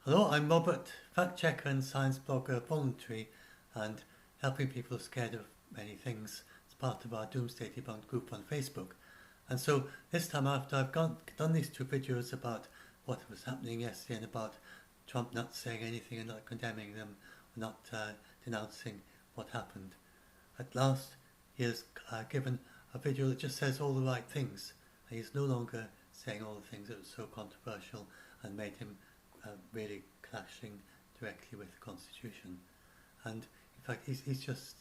Hello, I'm Robert, fact checker and science blogger voluntary, and helping people scared of many things as part of our Doomsday Debunked group on Facebook. And so this time after I've done these two videos about what was happening yesterday and about Trump not saying anything and not condemning them, or not denouncing what happened, at last he has given a video that just says all the right things. And he's no longer saying all the things that were so controversial and made him really clashing directly with the Constitution. And in fact he's just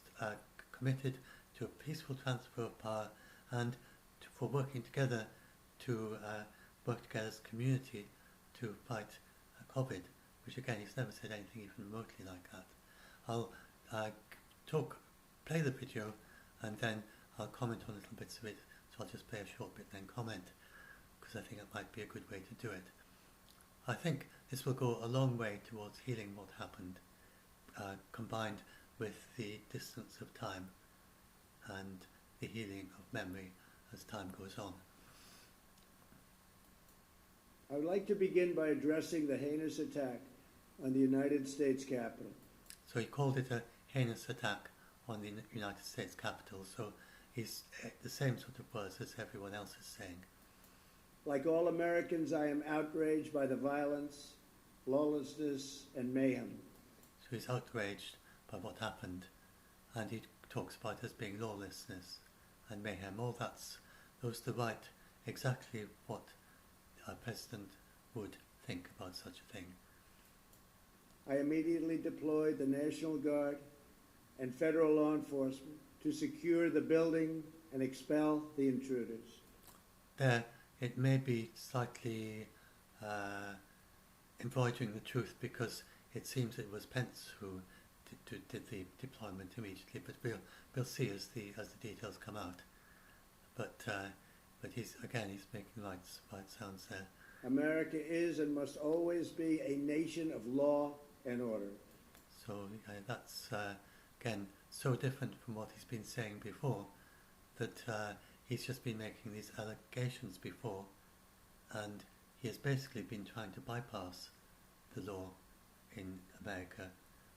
committed to a peaceful transfer of power and for working together to work together as a community to fight COVID, which again he's never said anything even remotely like that. I'll play the video and then I'll comment on little bits of it, so I'll just play a short bit and then comment, because I think it might be a good way to do it. I think this will go a long way towards healing what happened, combined with the distance of time and the healing of memory as time goes on. I would like to begin by addressing the heinous attack on the United States Capitol. So he called it a heinous attack on the United States Capitol, so he's the same sort of words as everyone else is saying. Like all Americans, I am outraged by the violence, lawlessness, and mayhem. So he's outraged by what happened, and he talks about it as being lawlessness and mayhem. All those to write exactly what a president would think about such a thing. I immediately deployed the National Guard and federal law enforcement to secure the building and expel the intruders. There, it may be slightly embroidering the truth, because it seems it was Pence who did the deployment immediately, but we'll see as the details come out. But he's making right sounds there. America is and must always be a nation of law and order. So that's again so different from what he's been saying before, that he's just been making these allegations before, and he has basically been trying to bypass the law in America,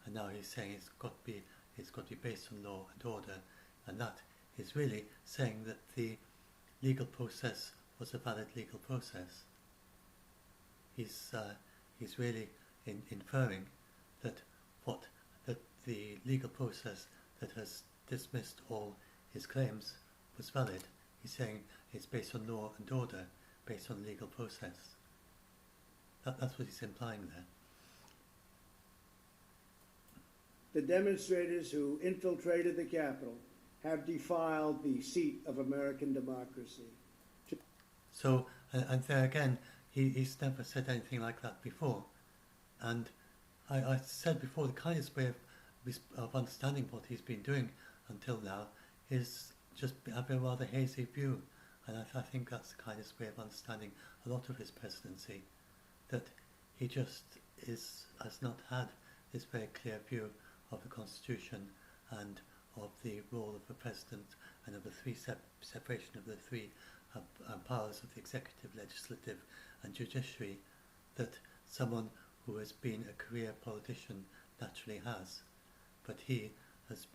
and now he's saying it's got to be based on law and order, and that is really saying that the legal process was a valid legal process. He's really inferring that the legal process that has dismissed all his claims was valid. He's saying it's based on law and order, based on legal process. That's what he's implying there. The demonstrators who infiltrated the Capitol have defiled the seat of American democracy. So, and there again, he's never said anything like that before. And I said before, the kindest way of understanding what he's been doing until now is just having a rather hazy view. And I think that's the kindest way of understanding a lot of his presidency, that he just has not had this very clear view of the Constitution and of the role of the President and of the separation of the three powers of the executive, legislative and judiciary, that someone who has been a career politician naturally has. But he has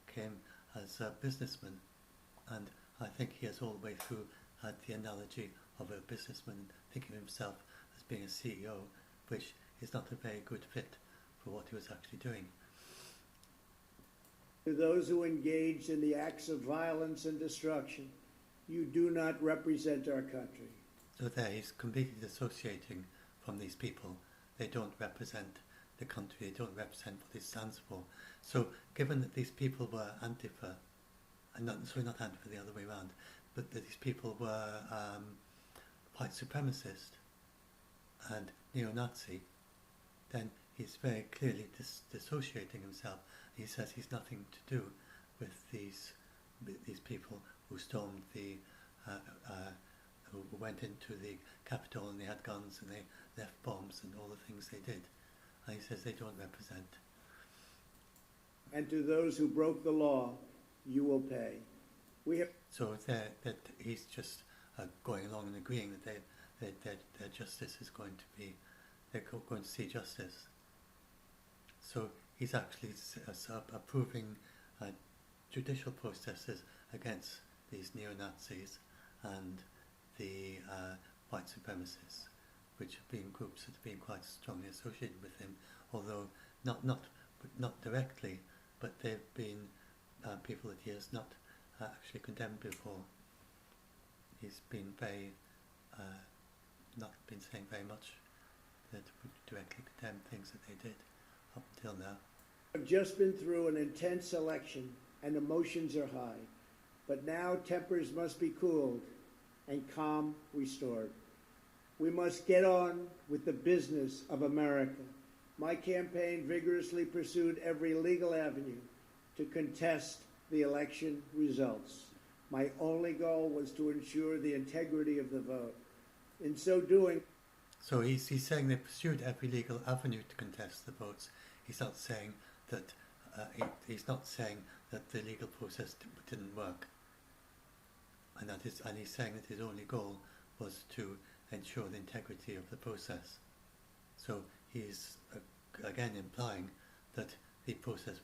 came as a businessman, and I think he has all the way through had the analogy of a businessman thinking of himself as being a CEO, which is not a very good fit for what he was actually doing. To those who engaged in the acts of violence and destruction, you do not represent our country. So there, he's completely dissociating from these people. They don't represent the country, they don't represent what it stands for. So given that these people were Antifa, and not Antifa, the other way around, but that these people were white supremacist and neo-Nazi, then he's very clearly dissociating himself. He says he's nothing to do with these people who stormed who went into the Capitol and they had guns and they left bombs and all the things they did. And he says they don't represent. And to those who broke the law, you will pay. So that he's just going along and agreeing that their justice is going to be they're going to see justice. So he's actually approving judicial processes against these neo-Nazis and the white supremacists, which have been groups that have been quite strongly associated with him, although not directly, but they've been people that he has not actually condemned before. He's been not been saying very much that would directly condemn things that they did up until now. We've just been through an intense election and emotions are high, but now tempers must be cooled and calm restored. We must get on with the business of America. My campaign vigorously pursued every legal avenue to contest the election results. My only goal was to ensure the integrity of the vote. In so doing... So he's saying they pursued every legal avenue to contest the votes. He's not saying that he's not saying that the legal process didn't work, and he's saying that his only goal was to ensure the integrity of the process. So he's again implying that the process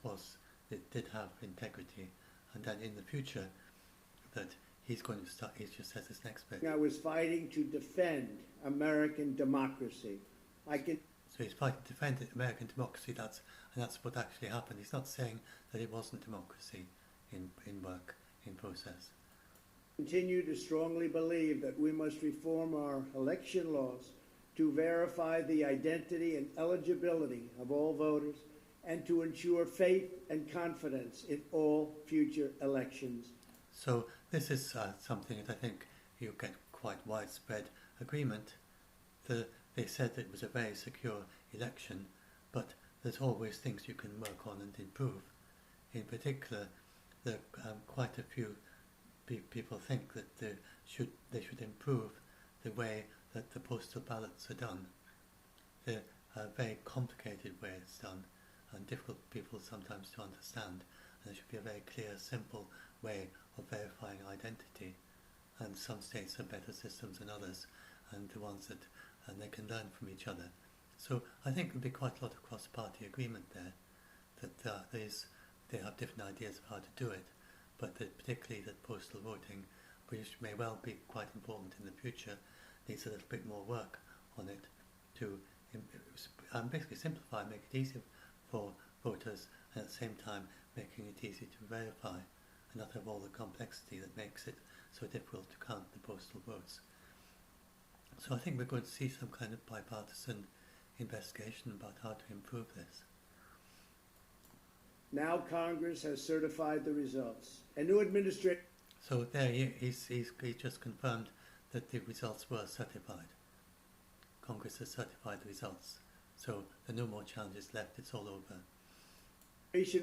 did have integrity, and then in the future that he's going to start. He just says this next bit. I was fighting to defend American democracy. So he's fighting to defend American democracy. That's what actually happened. He's not saying that it wasn't democracy in work, in process. Continue to strongly believe that we must reform our election laws to verify the identity and eligibility of all voters and to ensure faith and confidence in all future elections. So this is something that I think you get quite widespread agreement. They said that it was a very secure election, but there's always things you can work on and improve. In particular, quite a few people think that they should improve the way that the postal ballots are done. They're a very complicated way it's done, and difficult for people sometimes to understand. And there should be a very clear, simple way of verifying identity. And some states have better systems than others, and the ones that they can learn from each other. So I think there'll be quite a lot of cross-party agreement there, that they have different ideas of how to do it, but that particularly that postal voting, which may well be quite important in the future, needs a little bit more work on it to basically simplify, make it easier for voters, and at the same time making it easy to verify and not have all the complexity that makes it so difficult to count the postal votes. So I think we're going to see some kind of bipartisan investigation about how to improve this. Now Congress has certified the results. A new administration... So there he's just confirmed that the results were certified. Congress has certified the results. So there are no more challenges left, it's all over.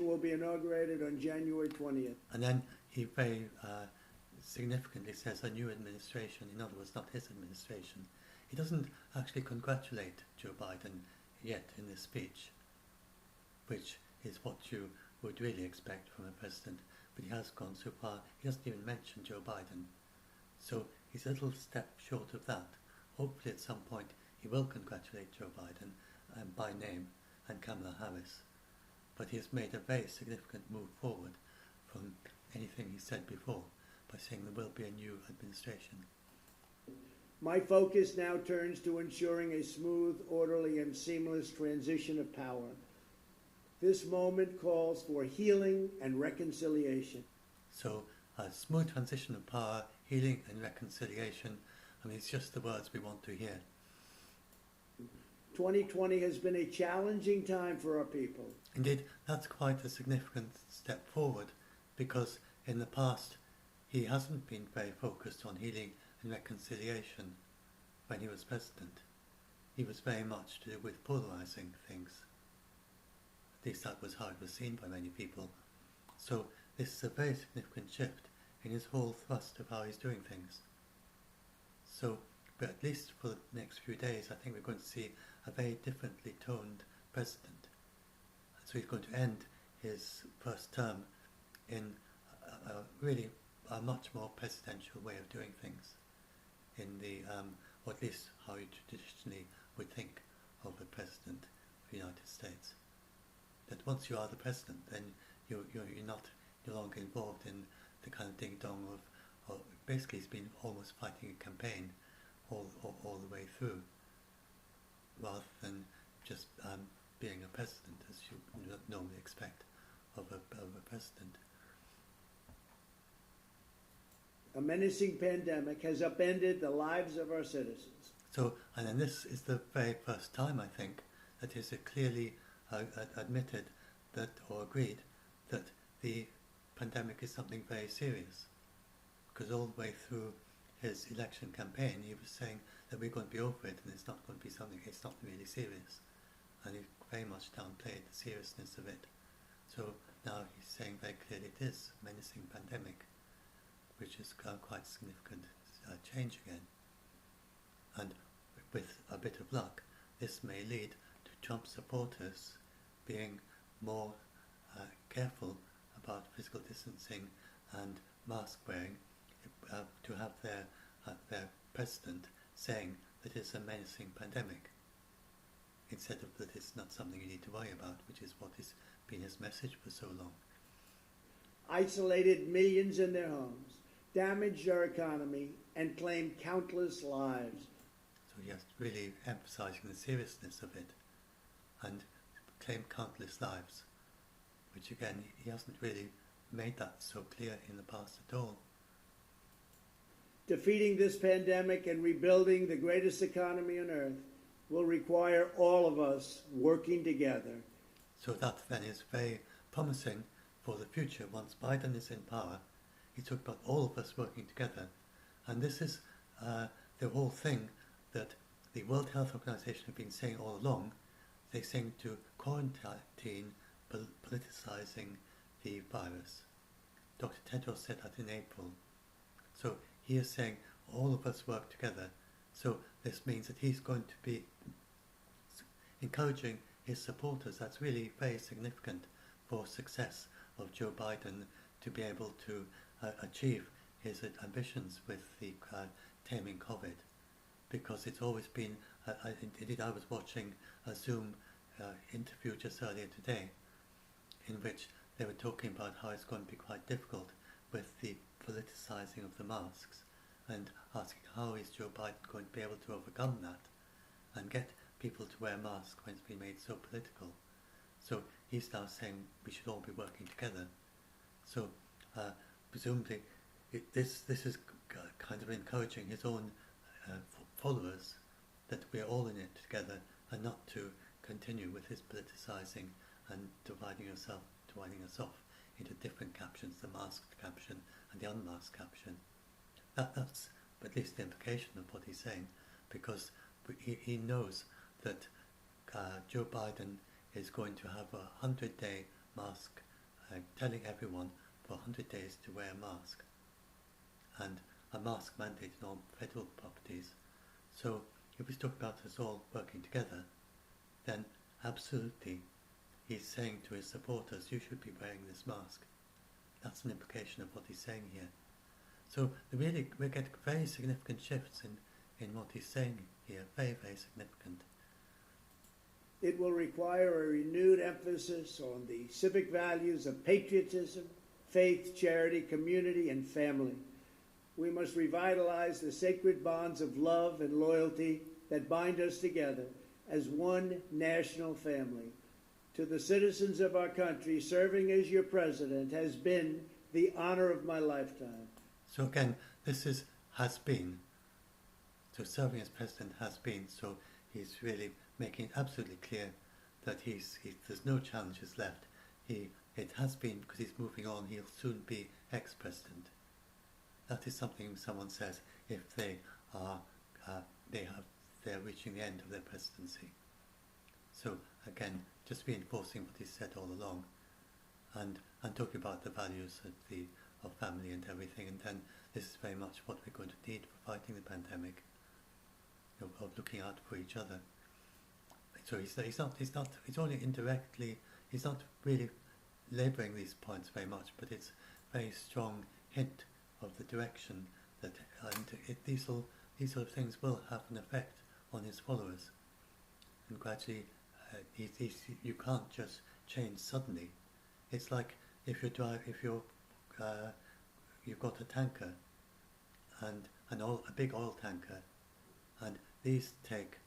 Will be inaugurated on January 20th. And then he very significantly says a new administration, in other words, not his administration. He doesn't actually congratulate Joe Biden yet in this speech, which is what you would really expect from a president, but he has gone so far, he doesn't even mention Joe Biden. So he's a little step short of that. Hopefully at some point he will congratulate Joe Biden by name and Kamala Harris. But he has made a very significant move forward from anything he said before by saying there will be a new administration. My focus now turns to ensuring a smooth, orderly, and seamless transition of power. This moment calls for healing and reconciliation. So a smooth transition of power, healing and reconciliation, I mean, it's just the words we want to hear. 2020 has been a challenging time for our people. Indeed, that's quite a significant step forward, because in the past he hasn't been very focused on healing and reconciliation when he was president. He was very much to do with polarising things. At least that was how it was seen by many people. So this is a very significant shift in his whole thrust of how he's doing things. So, but at least for the next few days, I think we're going to see a very differently toned president. So he's going to end his first term in really a much more presidential way of doing things, in the or at least how you traditionally would think of once you are the president, then you're not no longer involved in the kind of ding dong of basically he's been almost fighting a campaign all the way through, rather than just being a president as you normally expect of a president. A menacing pandemic has upended the lives of our citizens. So, and then this is the very first time, I think, that he's clearly admitted that, or agreed, that the pandemic is something very serious. Because all the way through his election campaign, he was saying that we're going to be over it and it's not going to be something, it's not really serious. And he very much downplayed the seriousness of it. So now he's saying very clearly it is a menacing pandemic, which is quite significant change again. And with a bit of luck, this may lead to Trump supporters being more careful about physical distancing and mask wearing, to have their president saying that it's a menacing pandemic, instead of that it's not something you need to worry about, which is what has been his message for so long. Isolated millions in their homes, damaged our economy, and claimed countless lives. So he has really emphasizing the seriousness of it, and claimed countless lives, which again he hasn't really made that so clear in the past at all. Defeating this pandemic and rebuilding the greatest economy on earth will require all of us working together. So that then is very promising for the future. Once Biden is in power, he talked about all of us working together. And this is the whole thing that the World Health Organization have been saying all along. They're saying to quarantine politicizing the virus. Dr. Tedros said that in April. So he is saying all of us work together. So this means that he's going to be encouraging his supporters. That's really very significant for success of Joe Biden to be able to achieve his ambitions with the taming COVID, because it's always been, indeed I was watching a Zoom interview just earlier today in which they were talking about how it's going to be quite difficult with the politicizing of the masks, and asking how is Joe Biden going to be able to overcome that and get people to wear masks when it's been made so political. So he's now saying we should all be working together. So presumably this is kind of encouraging his own followers that we're all in it together, and not to continue with his politicizing and dividing us off into different captions, the masked caption and the unmasked caption. That's at least the implication of what he's saying, because he knows that Joe Biden is going to have a 100-day mask, telling everyone for 100 days to wear a mask, and a mask mandate in all federal properties. So if we talk about us all working together, then absolutely he's saying to his supporters, you should be wearing this mask. That's an implication of what he's saying here. So we get very significant shifts in what he's saying here, very, very significant. It will require a renewed emphasis on the civic values of patriotism, faith, charity, community, and family. We must revitalize the sacred bonds of love and loyalty that bind us together as one national family. To the citizens of our country, serving as your president has been the honor of my lifetime. So again, this has been. So serving as president has been. So he's really making it absolutely clear that there's no challenges left. It has been, because he's moving on. He'll soon be ex-president. That is something someone says if they're reaching the end of their presidency. So again, just reinforcing what he said all along, and talking about the values of family and everything. And then this is very much what we're going to need for fighting the pandemic, of looking out for each other. So he's only indirectly, he's not really labouring these points very much, but it's a very strong hint of the direction that, and these sort of things will have an effect on his followers, and gradually you can't just change suddenly. It's like if you've got a tanker and a big oil tanker, and these take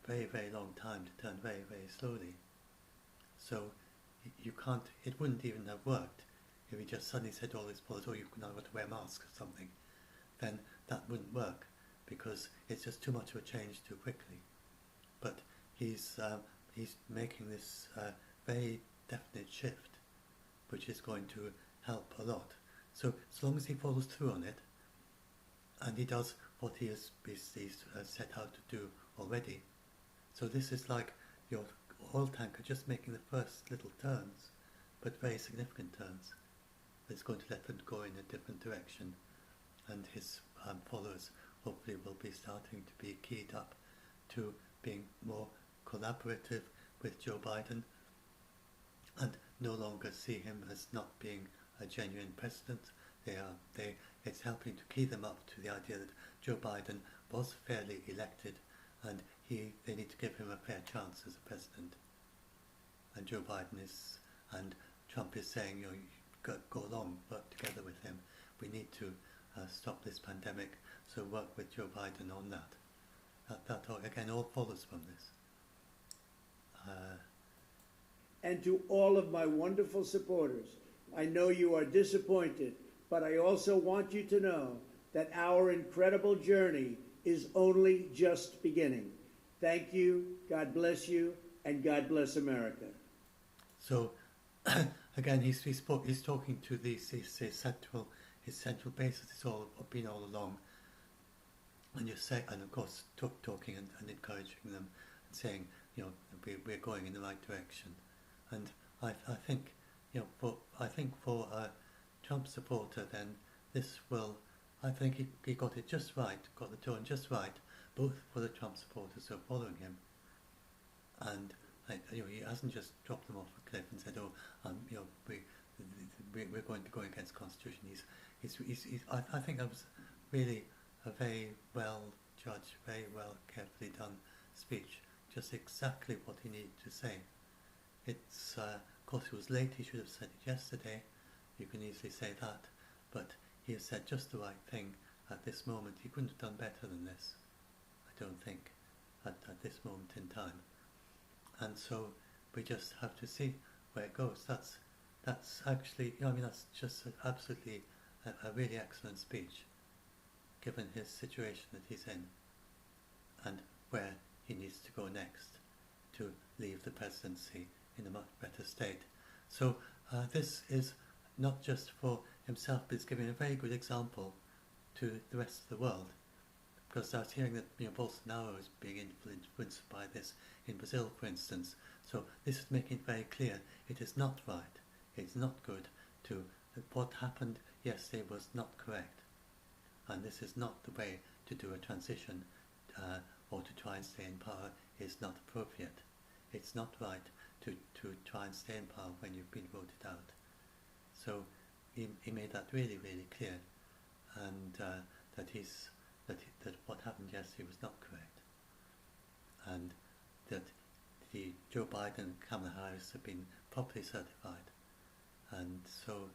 very, very long time to turn very, very slowly. So you can't. It wouldn't even have worked if you just suddenly said all this policy, oh, you've now got to wear masks or something. Then that wouldn't work because it's just too much of a change too quickly. But he's making this very definite shift, which is going to help a lot. So as long as he follows through on it, and he does what he's set out to do already. So this is like your oil tanker just making the first little turns, but very significant turns. It's going to let them go in a different direction, and his followers hopefully will be starting to be keyed up to being more collaborative with Joe Biden and no longer see him as not being a genuine president. It's helping to key them up to the idea that Joe Biden was fairly elected and they need to give him a fair chance as a president. And Joe Biden and Trump is saying, go along, work together with him. We need to stop this pandemic, so work with Joe Biden on that. That again all follows from this. And to all of my wonderful supporters, I know you are disappointed, but I also want you to know that our incredible journey is only just beginning. Thank you, God bless you, and God bless America. So, again, he's talking to his central basis. It's all been all along, and and of course talking and encouraging them and saying, we're going in the right direction. And I think, for a Trump supporter, then this will, I think he got it just right, got the tone just right, both for the Trump supporters who are following him, and he hasn't just dropped them off a cliff and said, we're going to go against the Constitution. I think that was really a very well judged, very well carefully done speech, just exactly what he needed to say. It's, of course it was late, he should have said it yesterday, you can easily say that, but he has said just the right thing at this moment. He couldn't have done better than this, I don't think, at this moment in time. And so we just have to see where it goes. That's actually, that's just absolutely a really excellent speech, given his situation that he's in, and where he needs to go next to leave the presidency in a much better state. So this is not just for himself, but it's giving a very good example to the rest of the world. Because I was hearing that Bolsonaro is being influenced by this in Brazil, for instance. So this is making it very clear it is not right, it's not good. What happened yesterday was not correct, and this is not the way to do a transition, or to try and stay in power is not appropriate. It's not right to try and stay in power when you've been voted out. So he made that really, really clear, and that what happened yesterday was not correct, and that the Joe Biden and Kamala Harris have been properly certified, and so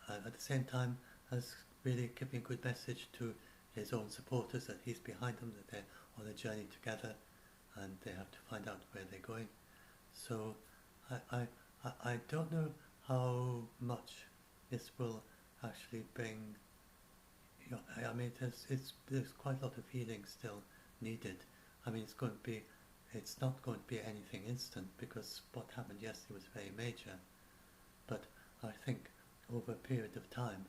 at the same time as really giving a good message to his own supporters that he's behind them, that they're on a journey together, and they have to find out where they're going. So I don't know how much this will actually bring. There's quite a lot of healing still needed. It's not going to be anything instant, because what happened yesterday was very major. But I think over a period of time,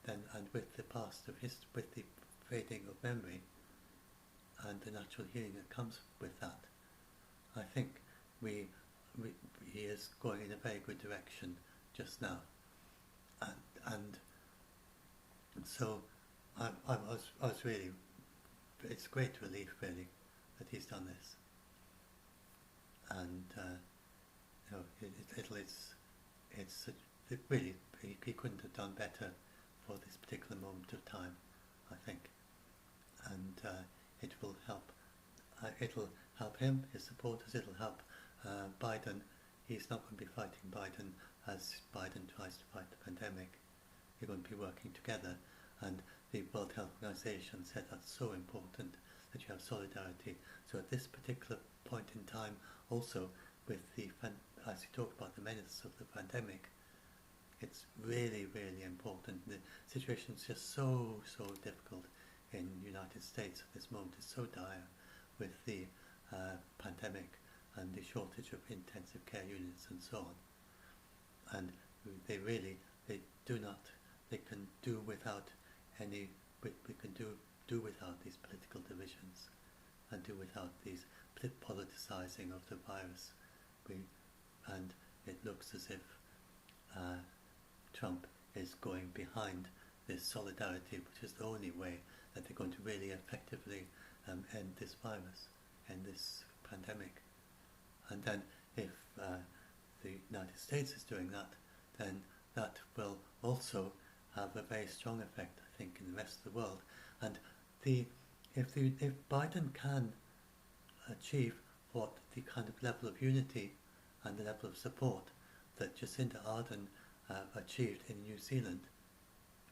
then, and with the past of history, with the fading of memory, and the natural healing that comes with that, I think he is going in a very good direction just now, and so I was really, it's a great relief really that he's done this, and it really, he couldn't have done better for this particular moment of time, I think, and it will help. It'll help him, his supporters. It'll help Biden, he's not going to be fighting Biden as Biden tries to fight the pandemic. They're going to be working together, and the World Health Organization said that's so important that you have solidarity. So at this particular point in time, also with as you talk about the menace of the pandemic, it's really, really important. The situation is just so difficult in the United States at this moment. It's so dire with the pandemic and the shortage of intensive care units and so on. And they can do without we can do without these political divisions and do without these politicizing of the virus. And it looks as if Trump is going behind this solidarity, which is the only way that they're going to really effectively end this virus, end this pandemic. And then if the United States is doing that, then that will also have a very strong effect, I think, in the rest of the world. And if Biden can achieve what the kind of level of unity and the level of support that Jacinda Ardern achieved in New Zealand,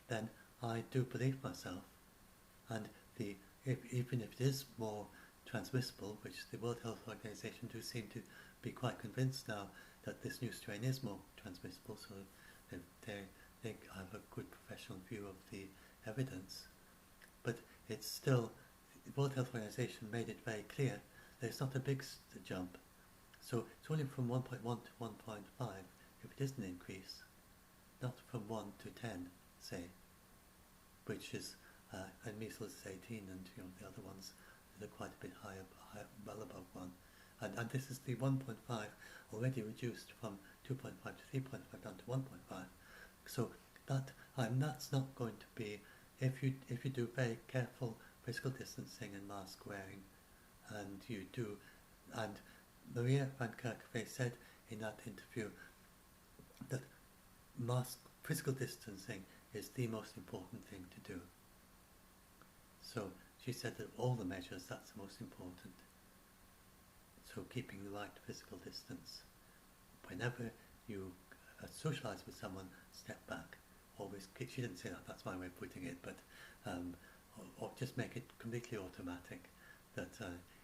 then I do believe myself. And even if it is more transmissible, which the World Health Organization do seem to be quite convinced now that this new strain is more transmissible, so they have a good professional view of the evidence. But it's still, the World Health Organization made it very clear that it's not a big jump. So it's only from 1.1 to 1.5 if it is an increase, not from 1 to 10, say, which is, and measles is 18, and the other ones that are quite a bit higher, well above 1. And this is the 1.5 already reduced from 2.5 to 3.5 down to 1.5. So that's not going to be, if you do very careful physical distancing and mask wearing, and Maria Van Kerkhove said in that interview that physical distancing is the most important thing to do. So she said that all the measures, that's the most important. So keeping the right physical distance. Whenever you socialise with someone, step back. Always, she didn't say that, that's my way of putting it, but or just make it completely automatic that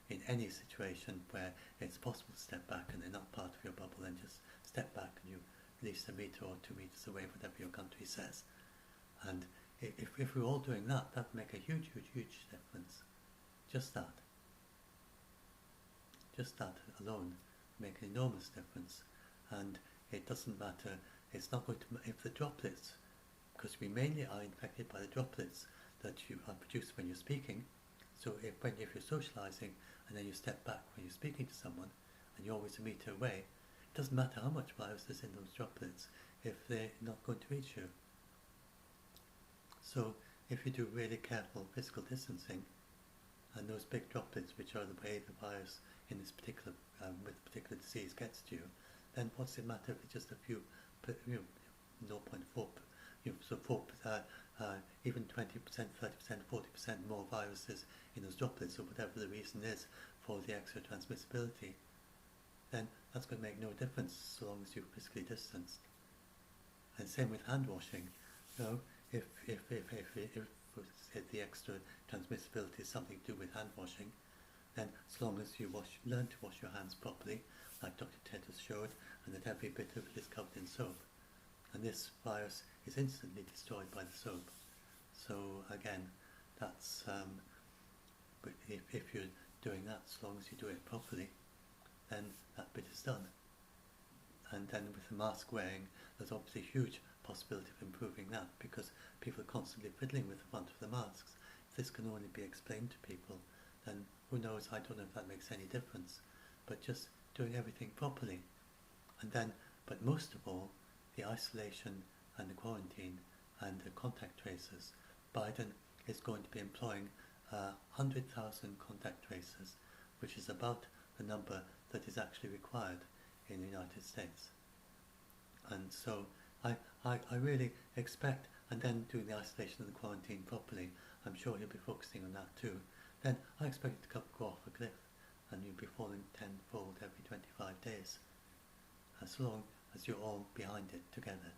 in any situation where it's possible to step back and they're not part of your bubble, then just step back and you at least 1 metre or 2 metres away, whatever your country says. And if we're all doing that, that would make a huge difference. Just that alone make an enormous difference. And it doesn't matter, it's not going to, if the droplets, because we mainly are infected by the droplets that you are produced when you're speaking. So if you're socialising and then you step back when you're speaking to someone and you're always 1 metre away, it doesn't matter how much virus is in those droplets if they're not going to reach you. So if you do really careful physical distancing, and those big droplets, which are the way the virus in this particular with particular disease gets to you, then what's it matter if it's just a few, 0.4, so 4, even 20%, 30%, 40% more viruses in those droplets, or whatever the reason is for the extra transmissibility, then that's going to make no difference so long as you're physically distanced. And same with hand washing. If the extra transmissibility is something to do with hand washing, then as long as you learn to wash your hands properly, like Dr. Ted has showed, and that every bit of it is covered in soap, and this virus is instantly destroyed by the soap. So again, that's but if you're doing that, as long as you do it properly, then that bit is done. And then with the mask wearing, there's obviously a huge possibility of improving that, because people are constantly fiddling with the front of the masks. If this can only be explained to people, then who knows, I don't know if that makes any difference. But just doing everything properly. And then, but most of all, the isolation and the quarantine and the contact tracers. Biden is going to be employing 100,000 contact tracers, which is about the number that is actually required in the United States. And so I really expect, and then doing the isolation and the quarantine properly, I'm sure he'll be focusing on that too, then I expect it to go off a cliff and you'll be falling tenfold every 25 days, as long as you're all behind it together.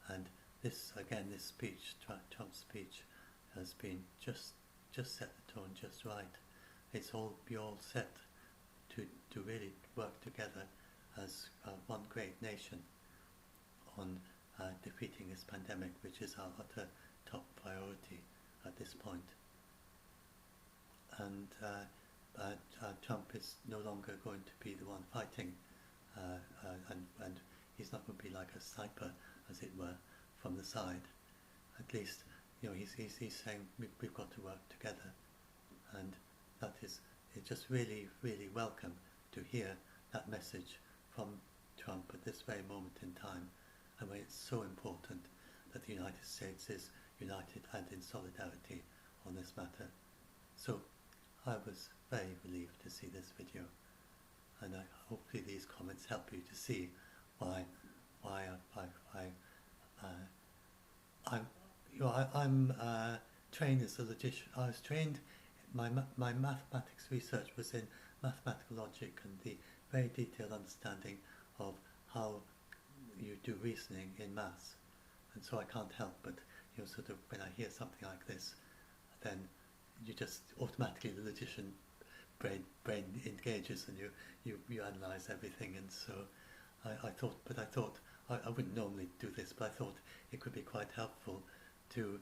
And this, again, this speech, Trump's speech, has been just set the tone just right. It's all, be all set to really work together as one great nation on defeating this pandemic, which is our utter top priority at this point. And Trump is no longer going to be the one fighting, and he's not going to be like a sniper, as it were, from the side. At least, he's saying we've got to work together, and that is, it's just really, really welcome to hear that message from Trump at this very moment in time, and when it's so important that the United States is united and in solidarity on this matter. So I was very relieved to see this video, and hopefully these comments help you to see why I'm trained as a logician. I was trained. My mathematics research was in mathematical logic and the very detailed understanding of how you do reasoning in maths, and so I can't help but sort of, when I hear something like this, then you just automatically, the logician brain engages, and you analyse everything. And so I thought I wouldn't normally do this, but I thought it could be quite helpful to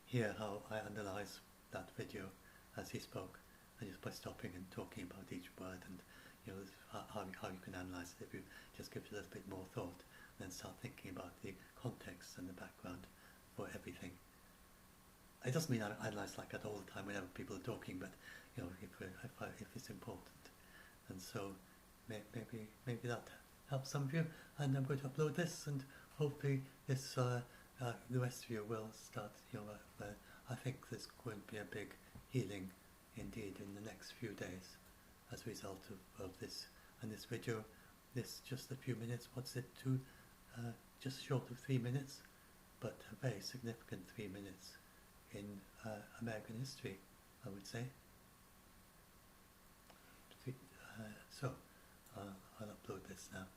hear how I analyse that video as he spoke, and just by stopping and talking about each word, and how you can analyse it if you just give it a little bit more thought, and then start thinking about the context and the background for everything. It doesn't mean I analyse like that all the time whenever people are talking, but if it's important. And so maybe that helps some of you, and I'm going to upload this, and hopefully this the rest of you will start. I think there's going to be a big healing indeed in the next few days as a result of this. And this video, this just a few minutes. What's it to? Just short of 3 minutes, but a very significant 3 minutes in American history, I would say. So I'll upload this now.